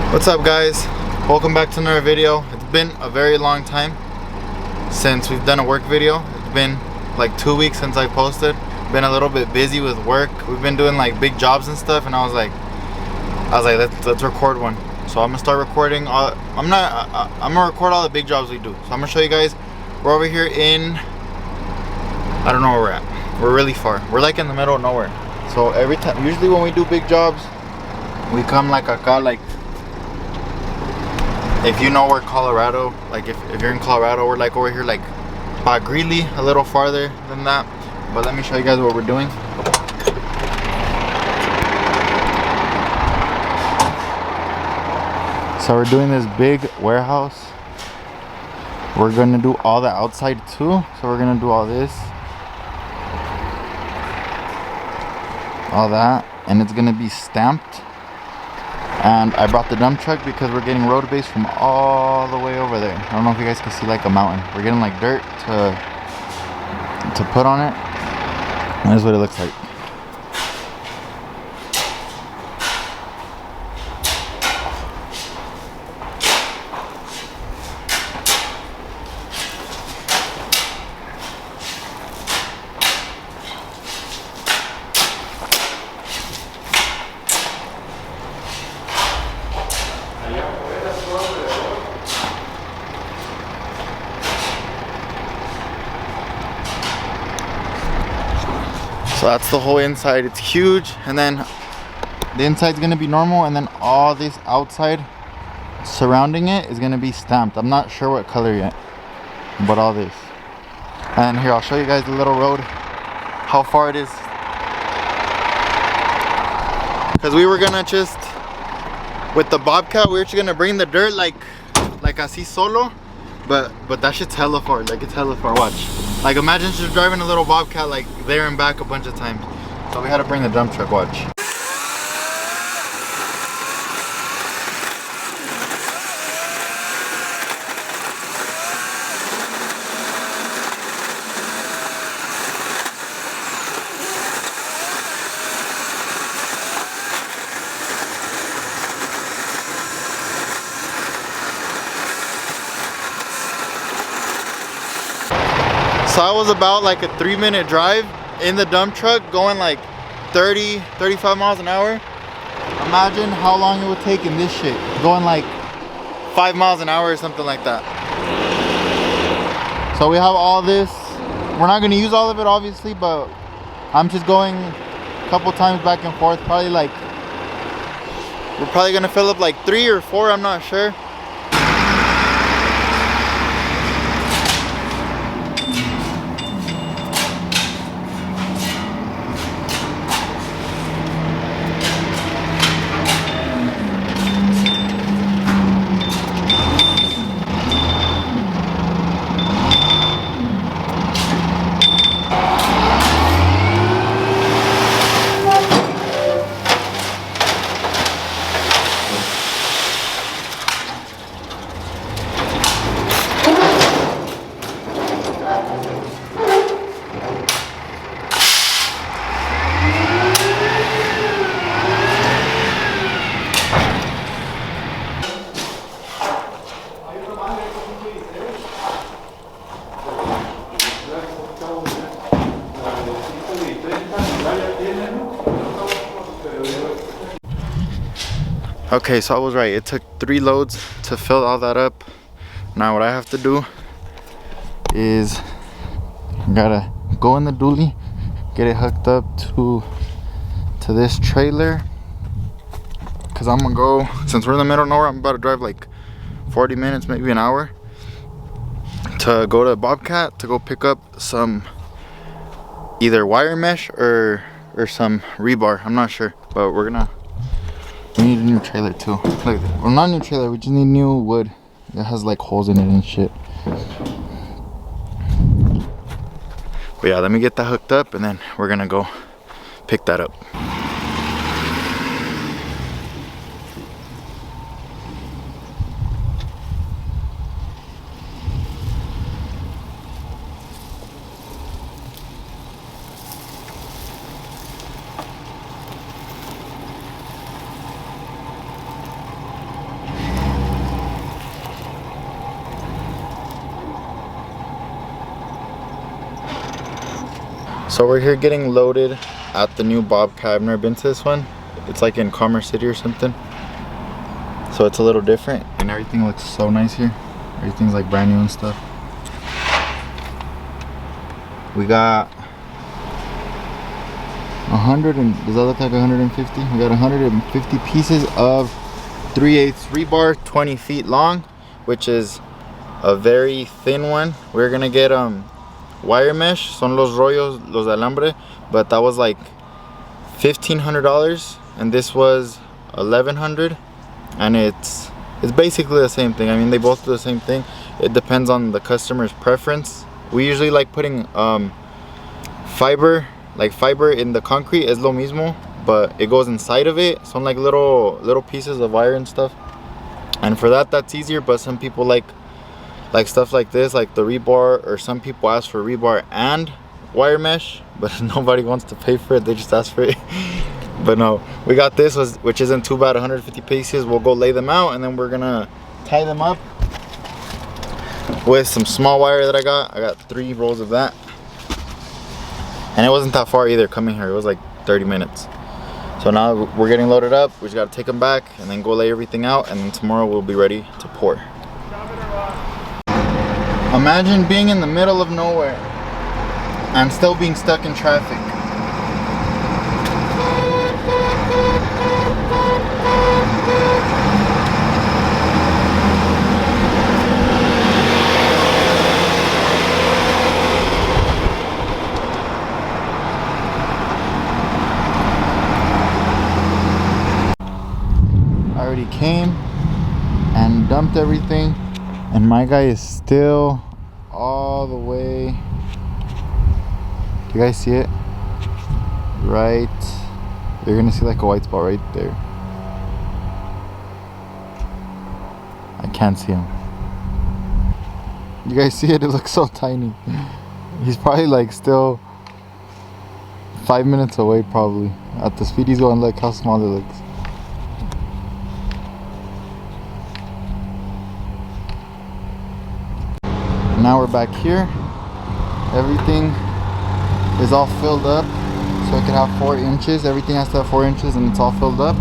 What's up, guys? Welcome back to another video. It's been a very long time since we've done a work video. It's been like 2 weeks since I posted. Been a little bit busy with work. We've been doing like big jobs and stuff, and I was like let's record one. So I'm gonna start recording I'm gonna record all the big jobs we do. So I'm gonna show you guys. We're over here in, I don't know where we're at. We're really far. We're like in the middle of nowhere. So every time, usually when we do big jobs, we come like acá, like if you know where Colorado, like if you're in Colorado, we're like over here like by Greeley, a little farther than that. But let me show you guys what we're doing. So we're doing this big warehouse. We're gonna do all the outside too. So we're gonna do all this, all that, and it's gonna be stamped. And I brought the dump truck because we're getting road base from all the way over there. I don't know if you guys can see like a mountain. We're getting like dirt to put on it. And this is what it looks like. So that's the whole inside. It's huge, and then the inside's gonna be normal, and then all this outside surrounding it is gonna be stamped. I'm not sure what color yet, but all this. And here, I'll show you guys the little road, how far it is. Because we were gonna just, with the Bobcat, we were just gonna bring the dirt like así solo, but that shit's hella far. Like, it's hella far. Watch. Like, imagine just driving a little Bobcat like there and back a bunch of times. So we had to bring the dump truck. Watch. So I was about like a 3-minute drive in the dump truck going like 30, 35 miles an hour. Imagine how long it would take in this shit, going like 5 miles an hour or something like that. So we have all this. We're not gonna use all of it obviously, but I'm just going a couple times back and forth. Probably like, we're probably gonna fill up like 3 or 4, I'm not sure. Okay, so I was right. It took 3 loads to fill all that up. Now what I have to do is I gotta go in the dually, get it hooked up to this trailer. Cause I'm gonna go, since we're in the middle of nowhere, I'm about to drive like 40 minutes, maybe an hour, to go to Bobcat to go pick up some either wire mesh or some rebar. I'm not sure, but we need a new trailer too. Like, well, not a new trailer, we just need new wood. It has like holes in it and shit. But yeah, let me get that hooked up and then we're gonna go pick that up. So we're here getting loaded at the new Bobcat. I've never been to this one. It's like in Commerce City or something. So it's a little different and everything looks so nice here. Everything's like brand new and stuff. We got 100 and does that look like 150? We got 150 pieces of 3/8 rebar, 20 feet long, which is a very thin one. We're gonna get wire mesh, son los rollos, los de alambre, but that was like $1,500 and this was $1,100, and it's basically the same thing. I mean, they both do the same thing. It depends on the customer's preference. We usually like putting fiber in the concrete, es lo mismo, but it goes inside of it. Son like little pieces of wire and stuff, and for that's easier. But some people like stuff like this, like the rebar, or some people ask for rebar and wire mesh, but nobody wants to pay for it. They just ask for it. But no, we got this, which isn't too bad, 150 pieces. We'll go lay them out and then we're gonna tie them up with some small wire that I got 3 rolls of that, and it wasn't that far either coming here. It was like 30 minutes. So now we're getting loaded up. We just got to take them back and then go lay everything out, and then tomorrow we'll be ready to pour. Imagine being in the middle of nowhere and still being stuck in traffic. I already came and dumped everything, and my guy is still all the way. Do you guys see it? Right, you're gonna see like a white spot right there. I can't see him. You guys see it? It looks so tiny. He's probably like still 5 minutes away probably. At the speed he's going, look how small it looks. Now we're back here. Everything is all filled up, so it could have 4 inches. Everything has to have 4 inches, and it's all filled up,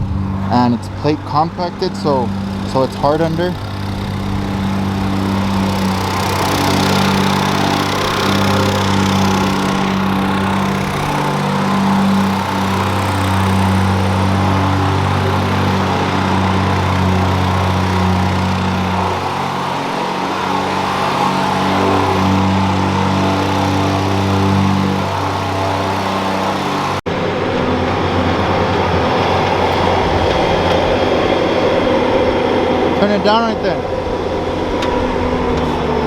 and it's plate compacted, so it's hard under. Turn it down right there.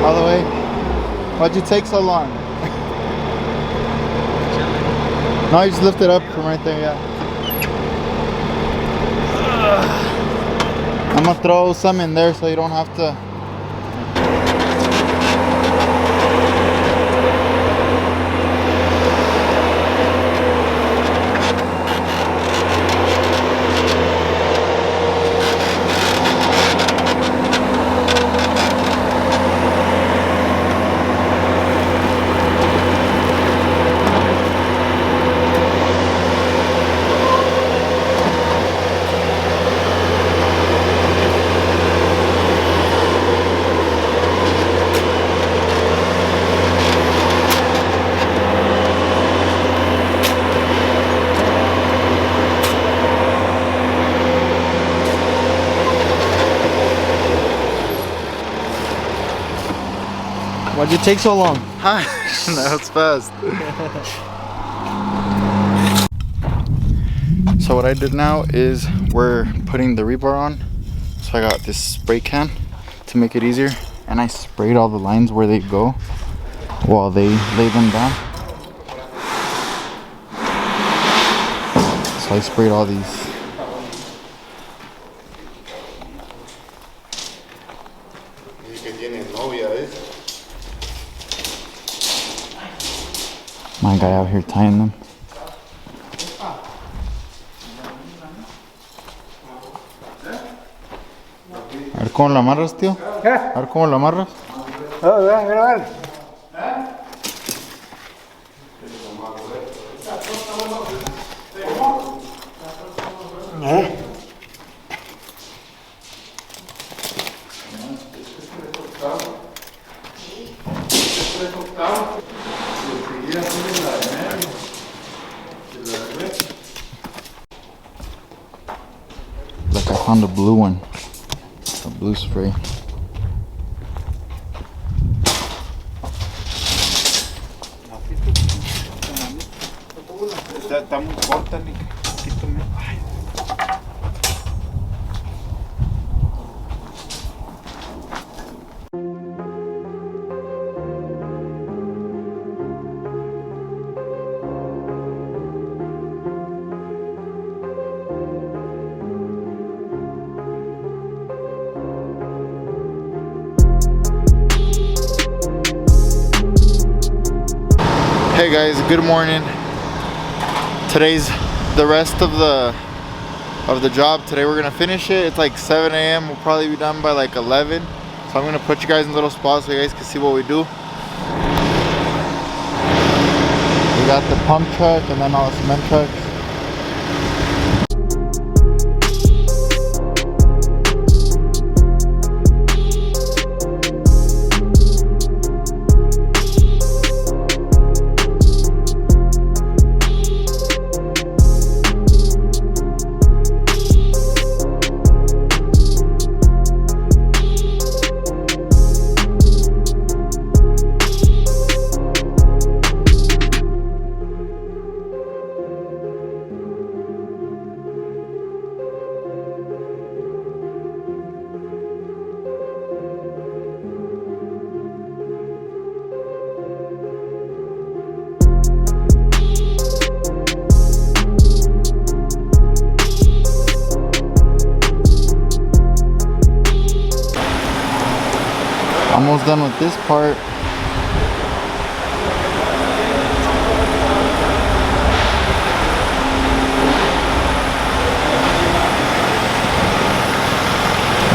All the way. Why'd you take so long? No, you just lift it up from right there, yeah. I'm gonna throw some in there so you don't have to. Why'd you take so long? Hi, that was fast. So what I did now is we're putting the rebar on. So I got this spray can to make it easier, and I sprayed all the lines where they go while they lay them down. So I sprayed all these. My guy out here tying them. A ver cómo lo amarras, tío. ¿Qué? A ver cómo lo amarras. Oh, ven, ven, ven. Look, I found a blue one. A blue spray. Está muy corta, Nick. Quítame. Hey guys, good morning. Today's the rest of the job. Today we're gonna finish it. It's like 7 a.m. We'll probably be done by like 11. So I'm gonna put you guys in little spots so you guys can see what we do. We got the pump truck and then all the cement trucks. Almost done with this part.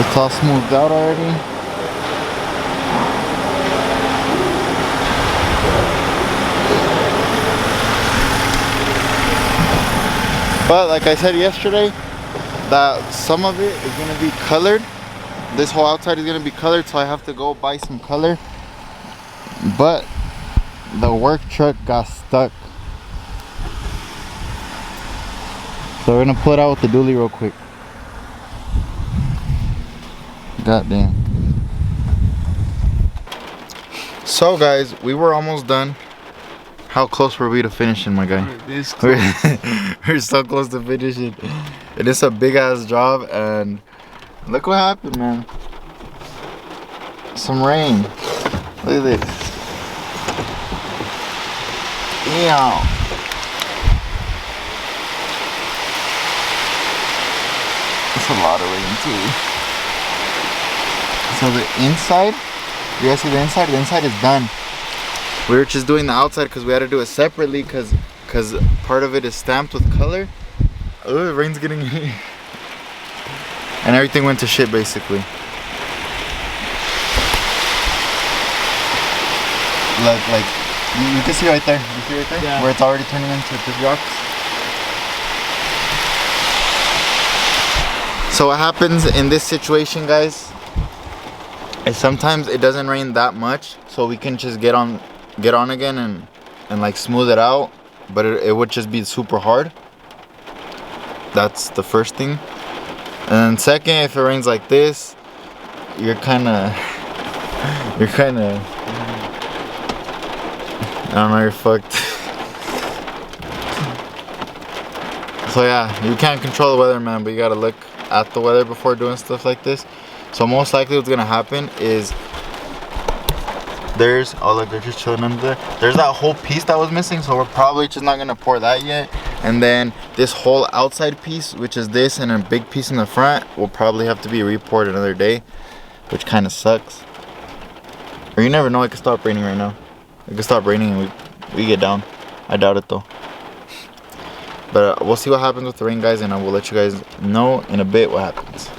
It's all smoothed out already. But like I said yesterday, that some of it is gonna be colored. This whole outside is gonna be colored, so I have to go buy some color. But the work truck got stuck, so we're gonna pull it out with the dually real quick. God damn. So guys, we were almost done. How close were we to finishing, my guy? This close. We're so close to finishing. It is a big ass job, and look what happened, man. Some rain. Look at this. Damn. It's a lot of rain too. So the inside, you guys see the inside? The inside is done. We were just doing the outside because we had to do it separately because part of it is stamped with color. Oh, the rain's getting in. And everything went to shit basically. Look, like you can see right there. You see right there? Yeah. Where it's already turning into just rocks. So what happens in this situation, guys, is sometimes it doesn't rain that much, so we can just get on again and like smooth it out, but it would just be super hard. That's the first thing. And then second, if it rains like this, you're kinda I don't know, you're fucked. So yeah, you can't control the weather, man, but you gotta look at the weather before doing stuff like this. So most likely what's gonna happen is oh look, they're just chilling under there. There's that whole piece that was missing, so we're probably just not gonna pour that yet. And then this whole outside piece, which is this and a big piece in the front, will probably have to be re-poured another day, which kind of sucks. Or you never know, it could stop raining right now. It could stop raining and we get down. I doubt it though. But we'll see what happens with the rain, guys, and I will let you guys know in a bit what happens.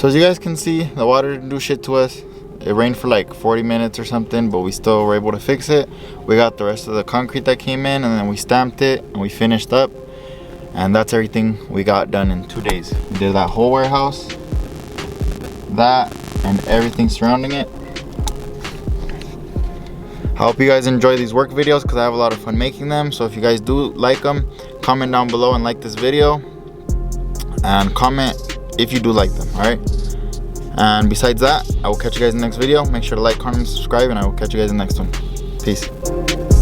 So as you guys can see, the water didn't do shit to us. It rained for like 40 minutes or something, but we still were able to fix it. We got the rest of the concrete that came in, and then we stamped it and we finished up. And that's everything we got done in 2 days. We did that whole warehouse, that, and everything surrounding it. I hope you guys enjoy these work videos because I have a lot of fun making them. So if you guys do like them, comment down below and like this video. And comment if you do like them, alright? And besides that, I will catch you guys in the next video. Make sure to like, comment, and subscribe, and I will catch you guys in the next one. Peace.